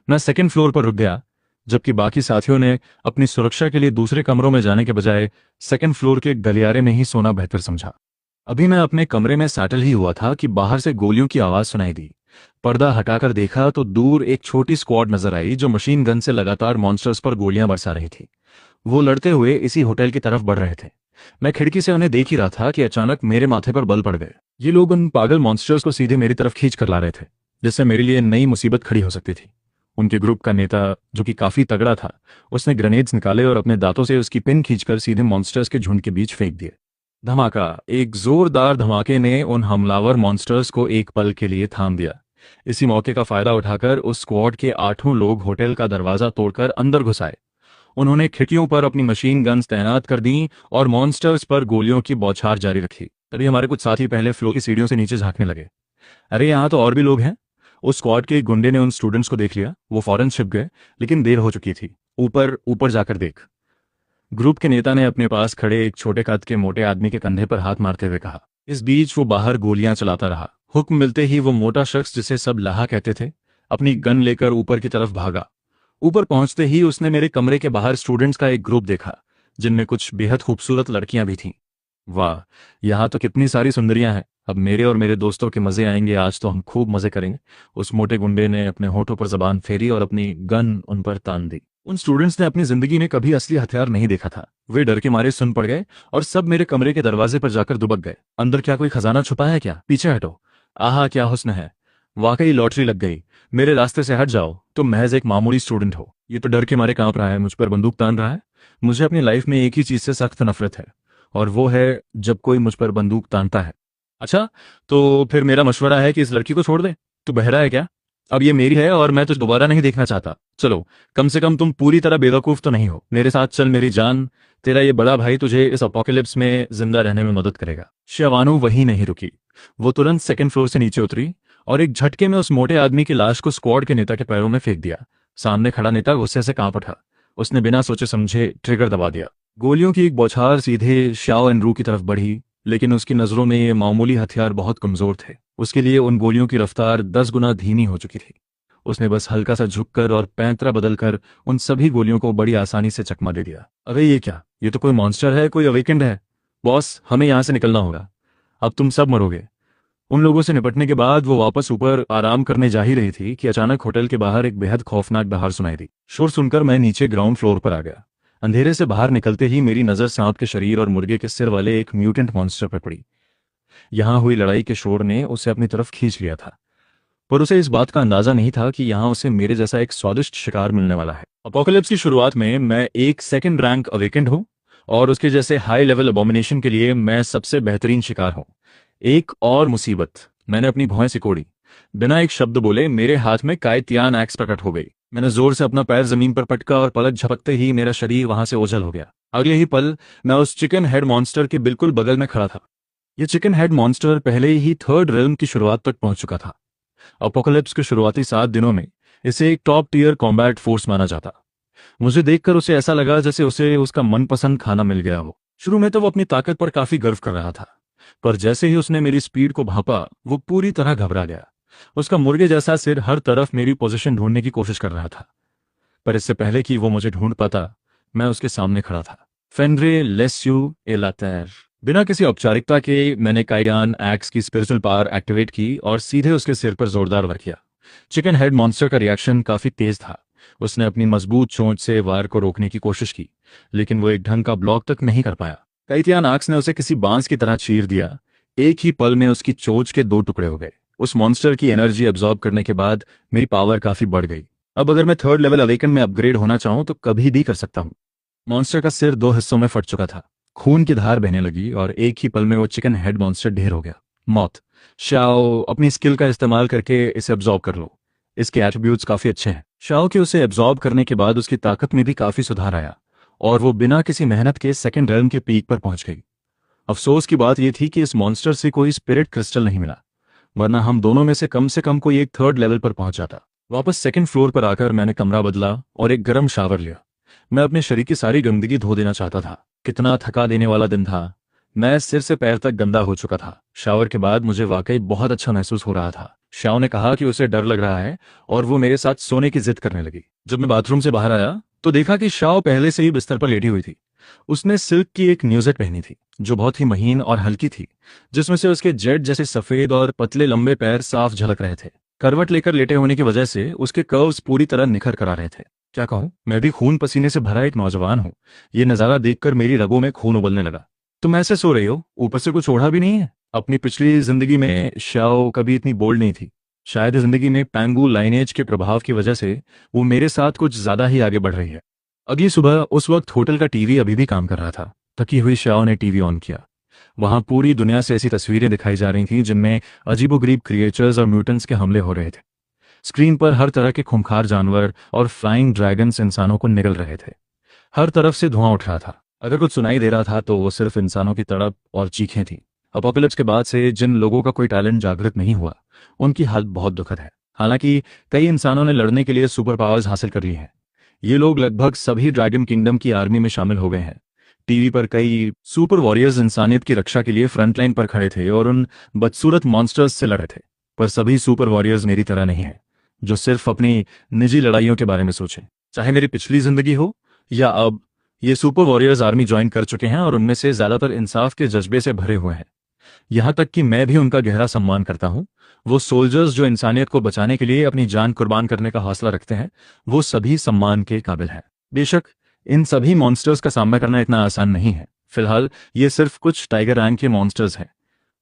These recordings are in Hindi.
मैं सेकंड फ्लोर पर रुक गया, जबकि बाकी साथियों ने अपनी सुरक्षा के लिए दूसरे कमरों में जाने के बजाय सेकंड फ्लोर के गलियारे में ही सोना बेहतर समझा। अभी मैं अपने कमरे में सैटल ही हुआ था कि बाहर से गोलियों की आवाज सुनाई दी। पर्दा हटाकर देखा तो दूर एक छोटी स्क्वाड नजर आई जो मशीन गन से लगातार मॉन्स्टर्स पर गोलियां बरसा रही थी। वो लड़ते हुए इसी होटल की तरफ बढ़ रहे थे। मैं खिड़की से उन्हें देख ही रहा था कि अचानक मेरे माथे पर बल पड़ गए। ये लोग उन पागल मॉन्स्टर्स को सीधे मेरी तरफ खींच कर ला रहे थे, जिससे मेरे लिए नई मुसीबत खड़ी हो सकती थी। उनके ग्रुप का नेता, जो कि काफी तगड़ा था, उसने ग्रेनेड्स निकाले और अपने दांतों से उसकी पिन खींचकर सीधे मॉन्स्टर्स के झुंड के बीच फेंक दिए। धमाका! एक जोरदार धमाके ने उन हमलावर मॉन्स्टर्स को एक पल के लिए थाम दिया। इसी मौके का फायदा उठाकर उस स्क्वाड के 8 लोग होटल का दरवाजा तोड़कर अंदर घुस आए। उन्होंने खिड़कियों पर अपनी मशीन गन्स तैनात कर दी और मॉन्स्टर्स पर गोलियों की बौछार जारी रखी। तभी हमारे कुछ साथी पहले फ्लोर की सीढ़ियों से नीचे झांकने लगे। अरे, यहाँ तो और भी लोग हैं। उस स्क्वाड के एक गुंडे ने उन स्टूडेंट्स को देख लिया। वो फौरन छिप गए, लेकिन देर हो चुकी थी। ऊपर ऊपर जाकर देख। ग्रुप के नेता ने अपने पास खड़े एक छोटे कद के मोटे आदमी के कंधे पर हाथ मारते हुए कहा। इस बीच वो बाहर गोलियां चलाता रहा। हुक्म मिलते ही वो मोटा शख्स, जिसे सब लाहा कहते थे, अपनी गन लेकर ऊपर की तरफ भागा। ऊपर पहुंचते ही उसने मेरे कमरे के बाहर स्टूडेंट्स का एक ग्रुप देखा, जिनमें कुछ बेहद खूबसूरत लड़कियां भी थीं। वाह, यहाँ तो कितनी सारी सुंदरियां हैं। अब मेरे और मेरे दोस्तों के मजे आएंगे। आज तो हम खूब मजे करेंगे। उस मोटे गुंडे ने अपने होठों पर जबान फेरी और अपनी गन उन पर तान दी। उन स्टूडेंट्स ने अपनी जिंदगी में कभी असली हथियार नहीं देखा था। वे डर के मारे सुन पड़ गए और सब मेरे कमरे के दरवाजे पर जाकर दुबक गए। अंदर क्या कोई खजाना छुपा है क्या? पीछे हटो। आहा, क्या हुस्न है। वाकई लॉटरी लग गई। मेरे रास्ते से हट जाओ। तुम महज एक मामूली स्टूडेंट हो। ये तो डर के मारे कांप रहा है, मुझ पर बंदूक तान रहा है। मुझे अपनी लाइफ में एक ही चीज से सख्त नफरत है, और वो है जब कोई मुझ पर बंदूक तानता है। अच्छा, तो फिर मेरा मशवरा है कि इस लड़की को छोड़ दे। तू बहरा है क्या? अब ये मेरी है और मैं तुझे दोबारा नहीं देखना चाहता। चलो, कम से कम तुम पूरी तरह बेवकूफ तो नहीं हो। मेरे साथ चल मेरी जान। तेरा ये बड़ा भाई तुझे इस अपोकलिप्स में जिंदा रहने में मदद करेगा। शिवानू वहीं नहीं रुकी। वो तुरंत सेकंड फ्लोर से नीचे उतरी और एक झटके में उस मोटे आदमी की लाश को स्क्वाड के नेता के पैरों में फेंक दिया। सामने खड़ा नेता गुस्से से कांप उठा। उसने बिना सोचे समझे ट्रिगर दबा दिया। गोलियों की एक बौछार सीधे शाओ एनरू की तरफ बढ़ी, लेकिन उसकी नजरों में ये मामूली हथियार बहुत कमजोर थे। उसके लिए उन गोलियों की रफ्तार 10 गुना धीमी हो चुकी थी। उसने बस हल्का सा झुककर और पैंतरा बदलकर उन सभी गोलियों को बड़ी आसानी से चकमा दे दिया। अरे ये क्या? ये तो कोई मॉन्स्टर है, कोई अवेकेंड है। बॉस, हमें यहां से निकलना होगा। अब तुम सब मरोगे। उन लोगों से निपटने के बाद वो वापस ऊपर आराम करने जा ही रही थी कि अचानक होटल के बाहर एक बेहद खौफनाक दहाड़ सुनाई दी। शोर सुनकर मैं नीचे ग्राउंड फ्लोर पर आ गया। अंधेरे से बाहर निकलते ही मेरी नजर सांप के शरीर और मुर्गे के सिर वाले एक म्यूटेंट मॉन्स्टर पर पड़ी। यहां हुई लड़ाई के शोर ने उसे अपनी तरफ खींच लिया था, पर उसे इस बात का अंदाजा नहीं था कि यहां उसे मेरे जैसा एक स्वादिष्ट शिकार मिलने वाला है। अपोकलिप्स की शुरुआत में मैं एक सेकंड रैंक अवेकेंड हूं, और उसके जैसे हाई लेवल अबोमिनेशन के लिए मैं सबसे बेहतरीन शिकार हूं। एक और मुसीबत। मैंने अपनी भौहें सिकोड़ी। बिना एक शब्द बोले मेरे हाथ में कायतियान एक्स प्रकट हो गई। मैंने जोर से अपना पैर जमीन पर पटका और पलक झपकते ही मेरा शरीर वहां से ओझल हो गया। अगले ही पल मैं उस चिकन हेड मॉन्स्टर के बिल्कुल बगल में खड़ा था। यह चिकन हेड मॉन्स्टर पहले ही थर्ड रेल्म की शुरुआत तक पहुंच चुका था। अपोकलिप्स के शुरुआती 7 दिनों में इसे एक टॉप टीयर कॉम्बैट फोर्स माना जाता। मुझे देखकर उसे ऐसा लगा जैसे उसे उसका मनपसंद खाना मिल गया हो। शुरू में तो वो अपनी ताकत पर काफी गर्व कर रहा था, पर जैसे ही उसने मेरी स्पीड को भांपा, वो पूरी तरह घबरा गया। उसका मुर्गे जैसा सिर हर तरफ मेरी पोजीशन ढूंढने की कोशिश कर रहा था, पर इससे पहले कि वो मुझे ढूंढ पाता, मैं उसके सामने खड़ा था। फेनरे लेस्यू एलातर। बिना किसी औपचारिकता के मैंने काइडान एक्स की स्पिरिचुअल पावर एक्टिवेट की और सीधे उसके सिर पर जोरदार वार किया। चिकन हेड मॉन्स्टर का रिएक्शन काफी तेज था। उसने अपनी मजबूत चोंच से वार को रोकने की कोशिश की, लेकिन वो एक ढंग का ब्लॉक तक नहीं कर पाया। काइटियान एक्स ने उसे किसी बांस की तरह चीर दिया। एक ही पल में उसकी चोंच के 2 टुकड़े हो गए। उस मॉन्स्टर की एनर्जी एब्जॉर्ब करने के बाद मेरी पावर काफी बढ़ गई। अब अगर मैं थर्ड लेवल अवेकन में अपग्रेड होना चाहूं तो कभी भी कर सकता हूं। मॉन्स्टर का सिर 2 हिस्सों में फट चुका था। खून की धार बहने लगी और एक ही पल में वो चिकन हेड मॉन्स्टर ढेर हो गया। मौत। शाओ, अपनी स्किल का इस्तेमाल करके इसे एब्जॉर्ब कर लो। इसके एट्रीब्यूट्स काफी अच्छे हैं। शाओ के उसे एब्जॉर्ब करने के बाद उसकी ताकत में भी काफी सुधार आया और वो बिना किसी मेहनत के सेकंड रेल्म के पीक पर पहुंच गई। अफसोस की बात यह थी कि इस मॉन्स्टर से कोई स्पिरिट क्रिस्टल नहीं मिला, वरना हम दोनों में से कम कोई एक थर्ड लेवल पर पहुंच जाता। वापस सेकंड फ्लोर पर आकर मैंने कमरा बदला और एक गर्म शावर लिया। मैं अपने शरीर की सारी गंदगी धो देना चाहता था। कितना थका देने वाला दिन था। मैं सिर से पैर तक गंदा हो चुका था। शावर के बाद मुझे वाकई बहुत अच्छा महसूस हो रहा था। शाओ ने कहा कि उसे डर लग रहा है और वो मेरे साथ सोने की जिद करने लगी। जब मैं बाथरूम से बाहर आया तो देखा कि शाओ पहले से ही बिस्तर पर लेटी हुई थी। उसने सिल्क की एक न्यूज़ेट पहनी थी जो बहुत ही महीन और हल्की थी, जिसमें से उसके जेट जैसे सफेद और पतले लंबे पैर साफ झलक रहे थे। करवट लेकर लेटे होने की वजह से उसके कर्व्स पूरी तरह निखर कर आ रहे थे। क्या कहूँ, मैं भी खून पसीने से भरा एक नौजवान हूँ। ये नज़ारा देखकर मेरी रगों में खून उबलने लगा। तुम ऐसे सो रही हो, ऊपर से कुछ ओढ़ा भी नहीं है। अपनी पिछली जिंदगी में शाओ कभी इतनी बोल्ड नहीं थी। शायद जिंदगी में पैंगू लाइनेज के प्रभाव की वजह से वो मेरे साथ कुछ ज्यादा ही आगे बढ़ रही है। अगली सुबह उस वक्त होटल का टीवी अभी भी काम कर रहा था। थकी हुई शाओ ने टीवी ऑन किया। वहां पूरी दुनिया से ऐसी तस्वीरें दिखाई जा रही थीं जिनमें अजीबोगरीब क्रिएचर्स और म्यूटेंट्स के हमले हो रहे थे। स्क्रीन पर हर तरह के खूंखार जानवर और फ्लाइंग ड्रैगन्स इंसानों को निगल रहे थे। हर तरफ से धुआं उठ रहा था। अगर कुछ सुनाई दे रहा था तो वो सिर्फ इंसानों की तड़प और चीखें थीं। अपोकलिप्स के बाद से जिन लोगों का कोई टैलेंट जागृत नहीं हुआ, उनकी हालत बहुत दुखद है। हालांकि कई इंसानों ने लड़ने के लिए सुपर पावर्स हासिल कर ली हैं। ये लोग लगभग सभी ड्रैगन किंगडम की आर्मी में शामिल हो गए हैं। टीवी पर कई सुपर वॉरियर्स इंसानियत की रक्षा के लिए फ्रंटलाइन पर खड़े थे और उन बदसूरत मॉन्स्टर्स से लड़े थे। पर सभी सुपर वॉरियर्स मेरी तरह नहीं है, जो सिर्फ अपनी निजी लड़ाइयों के बारे में सोचे। चाहे मेरी पिछली जिंदगी हो या अब, ये सुपर वॉरियर्स आर्मी ज्वाइन कर चुके हैं और उनमें से ज्यादातर इंसाफ के जज्बे से भरे हुए हैं। यहां तक कि मैं भी उनका गहरा सम्मान करता हूं। वो सोल्जर्स जो इंसानियत को बचाने के लिए अपनी जान कुर्बान करने का हौसला रखते हैं, वो सभी सम्मान के काबिल हैं। बेशक इन सभी मॉन्स्टर्स का सामना करना इतना आसान नहीं है। फिलहाल ये सिर्फ कुछ टाइगर रैंक के मॉन्स्टर्स हैं।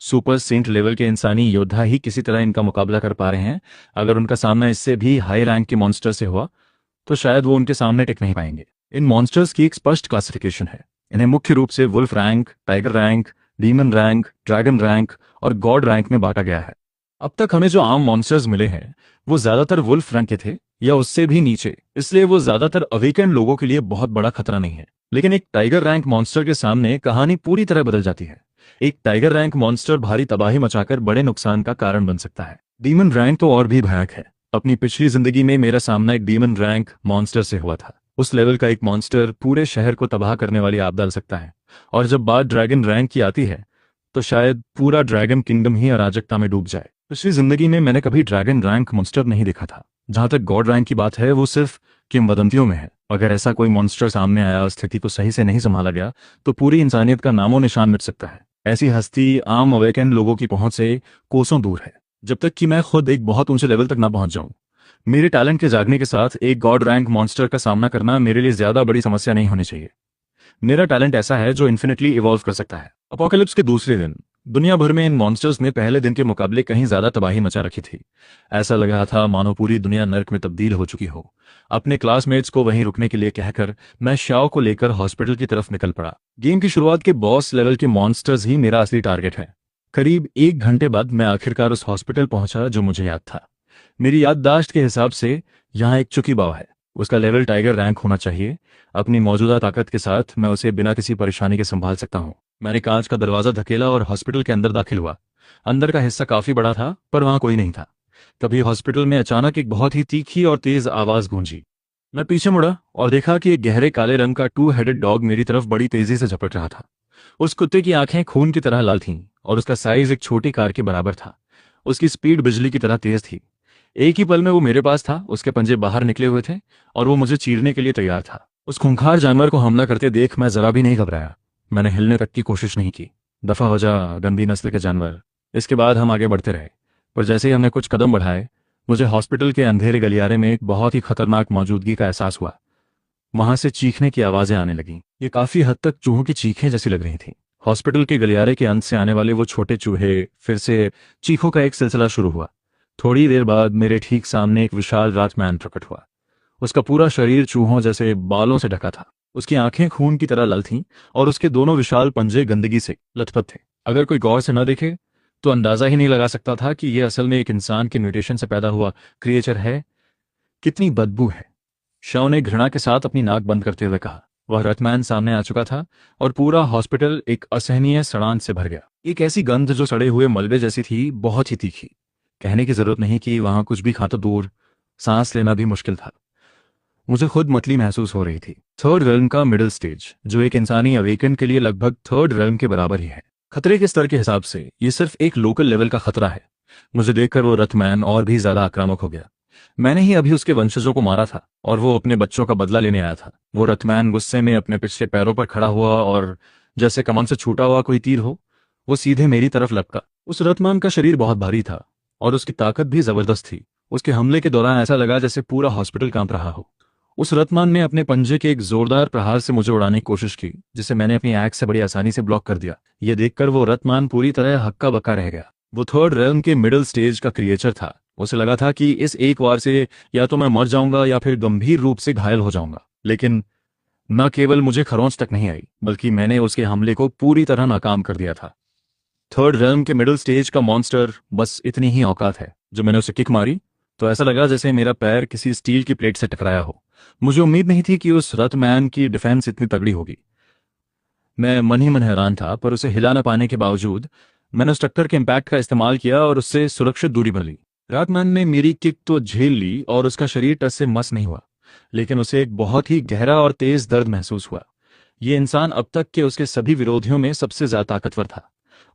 सुपर सेंट लेवल के इंसानी योद्धा ही किसी तरह इनका मुकाबला कर पा रहे हैं। अगर उनका सामना इससे भी हाई रैंक के मॉन्स्टर से हुआ तो शायद वो उनके सामने टिक नहीं पाएंगे। इन मॉन्स्टर्स की एक स्पष्ट क्लासिफिकेशन है। इन्हें मुख्य रूप से wolf rank, tiger rank, demon rank, dragon rank और गॉड रैंक में बांटा गया है। अब तक हमें जो आम मॉन्स्टर्स मिले हैं वो ज्यादातर वुल्फ रैंक के थे या उससे भी नीचे, इसलिए वो ज्यादातर अवेकेंड लोगों के लिए बहुत बड़ा खतरा नहीं है। लेकिन एक टाइगर रैंक मॉन्स्टर के सामने कहानी पूरी तरह बदल जाती है। एक टाइगर रैंक मॉन्स्टर भारी तबाही मचाकर बड़े नुकसान का कारण बन सकता है। डीमन रैंक तो और भी भयानक है। अपनी पिछली जिंदगी में मेरा सामना एक डीमन रैंक मॉन्स्टर से हुआ था। उस लेवल का एक मॉन्स्टर पूरे शहर को तबाह करने वाली आप डाल सकता है। और जब बात ड्रैगन रैंक की आती है तो शायद पूरा ड्रैगन किंगडम ही अराजकता में डूब जाए। पिछली जिंदगी में मैंने कभी ड्रैगन रैंक मॉन्स्टर नहीं देखा था। जहां तक गॉड रैंक की बात है वो सिर्फ किंवदंतियों में है। अगर ऐसा कोई मॉन्स्टर सामने आया और स्थिति को सही से नहीं संभाला गया तो पूरी इंसानियत का नामो निशान मिट सकता है। ऐसी हस्ती आम अवेकेंड लोगों की पहुंच से कोसों दूर है। जब तक कि मैं खुद एक बहुत ऊंचे लेवल तक ना पहुंच जाऊं, मेरे टैलेंट के जागने के साथ एक गॉड रैंक मॉन्स्टर का सामना करना मेरे लिए ज्यादा बड़ी समस्या नहीं होनी चाहिए। मेरा टैलेंट ऐसा है जो इन्फिनिटली इवॉल्व कर सकता है। अपोकलिप्स के दूसरे दिन दुनिया भर में इन मॉन्स्टर्स ने पहले दिन के मुकाबले कहीं ज्यादा तबाही मचा रखी थी। ऐसा लग रहा था मानो पूरी दुनिया नर्क में तब्दील हो चुकी हो। अपने क्लासमेट्स को वहीं रुकने के लिए कहकर मैं शाओ को लेकर हॉस्पिटल की तरफ निकल पड़ा। गेम की शुरुआत के बॉस लेवल के मॉन्स्टर्स ही मेरा असली टारगेट है। करीब 1 घंटे बाद मैं आखिरकार उस हॉस्पिटल पहुंचा जो मुझे याद था। मेरी याददाश्त के हिसाब से यहाँ एक चुकीबाव है। उसका लेवल टाइगर रैंक होना चाहिए। अपनी मौजूदा ताकत के साथ मैं उसे बिना किसी परेशानी के संभाल सकता हूँ। मैंने कांच का दरवाजा धकेला और हॉस्पिटल के अंदर दाखिल हुआ। अंदर का हिस्सा काफी बड़ा था पर वहां कोई नहीं था। तभी हॉस्पिटल में अचानक एक बहुत ही तीखी और तेज आवाज गूंजी। मैं पीछे मुड़ा और देखा कि एक गहरे काले रंग का 2 हेडेड डॉग मेरी तरफ बड़ी तेजी से झपट रहा था। उस कुत्ते की आंखें खून की तरह लाल थीं और उसका साइज एक छोटी कार के बराबर था। उसकी स्पीड बिजली की तरह तेज थी। एक ही पल में वो मेरे पास था। उसके पंजे बाहर निकले हुए थे और वो मुझे चीरने के लिए तैयार था। उस खूंखार जानवर को हमला करते देख मैं जरा भी नहीं घबराया। मैंने हिलने तक की कोशिश नहीं की। दफा हो जा गंदी नस्ल के जानवर। इसके बाद हम आगे बढ़ते रहे, पर जैसे ही हमने कुछ कदम बढ़ाए मुझे हॉस्पिटल के अंधेरे गलियारे में एक बहुत ही खतरनाक मौजूदगी का एहसास हुआ। वहां से चीखने की आवाजें आने लगीं। ये काफी हद तक चूहों की चीखें जैसी लग रही थी। हॉस्पिटल के गलियारे के अंत से आने वाले वो छोटे चूहे, फिर से चीखों का एक सिलसिला शुरू हुआ। थोड़ी देर बाद मेरे ठीक सामने एक विशाल राजमैन प्रकट हुआ। उसका पूरा शरीर चूहों जैसे बालों से ढका था। उसकी आंखें खून की तरह लाल थीं और उसके दोनों विशाल पंजे गंदगी से लथपथ थे। अगर कोई गौर से न देखे तो अंदाजा ही नहीं लगा सकता था कि यह असल में एक इंसान के म्यूटेशन से पैदा हुआ क्रिएचर है। कितनी बदबू है। शाओ ने घृणा के साथ अपनी नाक बंद करते हुए कहा। वह रथमैन सामने आ चुका था और पूरा हॉस्पिटल एक असहनीय सड़ान से भर गया। एक ऐसी गंध जो सड़े हुए मलबे जैसी थी, बहुत ही तीखी। कहने की जरूरत नहीं कि वहां कुछ भी खा तो दूर, सांस लेना भी मुश्किल था। मुझे खुद मतली महसूस हो रही थी। थर्ड रेल्म का मिडिल स्टेज, जो एक इंसानी अवेकन के लिए लगभग थर्ड रेल्म के बराबर ही है। खतरे के स्तर के हिसाब से ये सिर्फ एक लोकल लेवल का खतरा है। मुझे देखकर वो रथमैन और भी ज्यादा आक्रामक हो गया। मैंने ही अभी उसके वंशजों को मारा था और वो अपने बच्चों का बदला लेने आया था। वो रथमैन गुस्से में अपने पिछले पैरों पर खड़ा हुआ और जैसे कमान से छूटा हुआ कोई तीर हो, वो सीधे मेरी तरफ लपका। उस रथमैन का शरीर बहुत भारी था और उसकी ताकत भी जबरदस्त थी। उसके हमले के दौरान ऐसा लगा जैसे पूरा हॉस्पिटल कांप रहा हो। उस रथमान ने अपने पंजे के एक जोरदार प्रहार से मुझे उड़ाने की कोशिश की, जिसे मैंने अपनी एक्स से बड़ी आसानी से ब्लॉक कर दिया। यह देखकर वो रथमान पूरी तरह हक्का बक्का रह गया। वो थर्ड रेल्म के मिडिल स्टेज का क्रिएचर था। उसे लगा था कि इस एक वार से या तो मैं मर जाऊंगा या फिर गंभीर रूप से घायल हो जाऊंगा। लेकिन न केवल मुझे खरोंच तक नहीं आई, बल्कि मैंने उसके हमले को पूरी तरह नाकाम कर दिया था। थर्ड रेल्म के मिडिल स्टेज का मॉन्स्टर बस इतनी ही औकात है। जब मैंने उसे किक मारी तो ऐसा लगा जैसे मेरा पैर किसी स्टील की प्लेट से टकराया हो। मुझे उम्मीद नहीं थी कि उस रथमैन की डिफेंस इतनी तगड़ी होगी। मैं मन ही मन हैरान था, पर उसे हिला न पाने के बावजूद मैंने उस टक्कर के इम्पैक्ट का इस्तेमाल किया और उससे सुरक्षित दूरी बना ली। रथमैन ने मेरी किक तो झेल ली और उसका शरीर टस से मस नहीं हुआ, लेकिन उसे एक बहुत ही गहरा और तेज दर्द महसूस हुआ। ये इंसान अब तक के उसके सभी विरोधियों में सबसे ज्यादा ताकतवर था।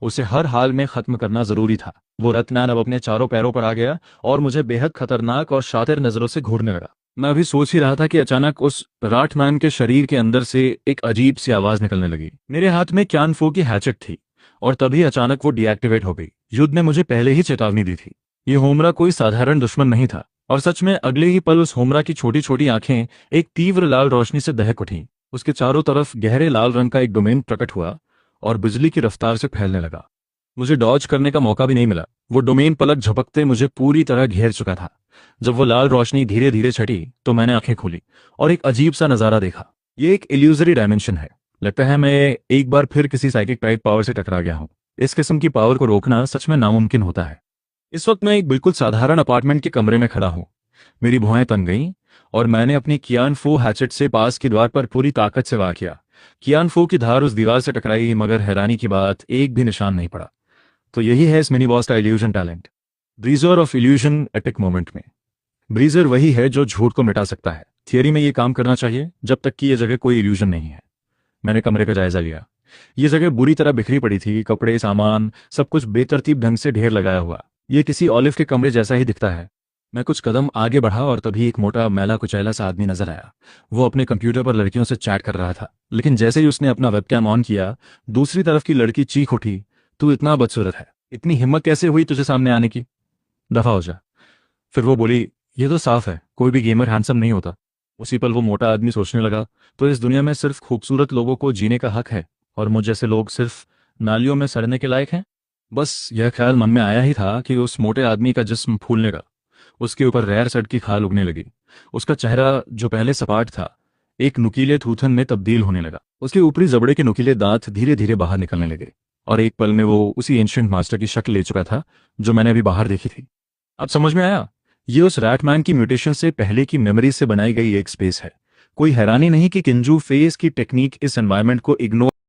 उसे हर हाल में खत्म करना जरूरी था। वो रत्नान अब अपने चारों पैरों पर आ गया और मुझे बेहद खतरनाक और शातिर नजरों से घूरने लगा। मैं अभी सोच ही रहा था कि अचानक उस राठमैन के शरीर के अंदर से एक अजीब सी आवाज निकलने लगी। मेरे हाथ में क्यानफो की हैचेट थी और तभी अचानक वो डीएक्टिवेट हो गई। युद्ध ने मुझे पहले ही चेतावनी दी थी। ये होमरा कोई साधारण दुश्मन नहीं था, और सच में अगले ही पल उस होमरा की छोटी छोटी आंखें एक तीव्र लाल रोशनी से दहक उठी। उसके चारों तरफ गहरे लाल रंग का एक डोमेन प्रकट हुआ और बिजली की रफ्तार से फैलने लगा। मुझे डॉज करने का मौका भी नहीं मिला। वो डोमेन पलक झपकते मुझे पूरी तरह घेर चुका था। जब वो लाल रोशनी धीरे धीरे छटी तो मैंने आंखें खोली और एक अजीब सा नजारा देखा। ये एक इल्यूजरी डायमेंशन है। लगता है मैं एक बार फिर किसी साइकिक टाइप पावर से टकरा गया हूँ। इस किस्म की पावर को रोकना सच में नामुमकिन होता है। इस वक्त मैं एक बिल्कुल साधारण अपार्टमेंट के कमरे में खड़ा हूँ। मेरी भुआएं तन गईं और मैंने अपनी कियानफो हैचेट से पास की दीवार पर पूरी ताकत से वार किया। कियानफो की धार उस दीवार से टकराई, मगर हैरानी की बात, एक भी निशान नहीं पड़ा। तो यही है इस मिनी बॉस का illusion talent, ब्रीजर of illusion epic moment में। ब्रीजर वही है जो झूठ को मिटा सकता है। थियरी में ये काम करना चाहिए जब तक कि यह जगह कोई इल्यूजन नहीं है। मैंने कमरे का जायजा लिया। ये जगह बुरी तरह बिखरी पड़ी थी, कपड़े, सामान, सब कुछ बेतरतीब ढंग से ढेर लगाया हुआ। ये किसी ऑलिव के कमरे जैसा ही दिखता है। मैं कुछ कदम आगे बढ़ा और तभी एक मोटा मैला कुचैला सा आदमी नजर आया। वो अपने कंप्यूटर पर लड़कियों से चैट कर रहा था, लेकिन जैसे ही उसने अपना वेबकैम ऑन किया, दूसरी तरफ की लड़की चीख उठी, तू इतना बदसूरत है, इतनी हिम्मत कैसे हुई तुझे सामने आने की, दफा हो जा। फिर वो बोली, ये तो साफ है, कोई भी गेमर हैंडसम नहीं होता। उसी पल वो मोटा आदमी सोचने लगा, तो इस दुनिया में सिर्फ खूबसूरत लोगों को जीने का हक है और मुझ जैसे लोग सिर्फ नालियों में सड़ने के लायक हैं। बस यह ख्याल मन में आया ही था कि उस मोटे आदमी का जिस्म फूलने लगा। उसके ऊपर रेयर सट की खाल उगने लगी। उसका चेहरा, जो पहले सपाट था, एक नुकीले थूथन में तब्दील होने लगा। उसके ऊपरी जबड़े के नुकीले दांत धीरे धीरे बाहर निकलने लगे और एक पल में वो उसी एंशिएंट मास्टर की शक्ल ले चुका था जो मैंने अभी बाहर देखी थी। अब समझ में आया, ये उस रैटमैन की म्यूटेशन से पहले की मेमोरी से बनाई गई एक स्पेस है। कोई हैरानी नहीं कि किंजू फेस की टेक्निक इस एनवायरनमेंट को इग्नोर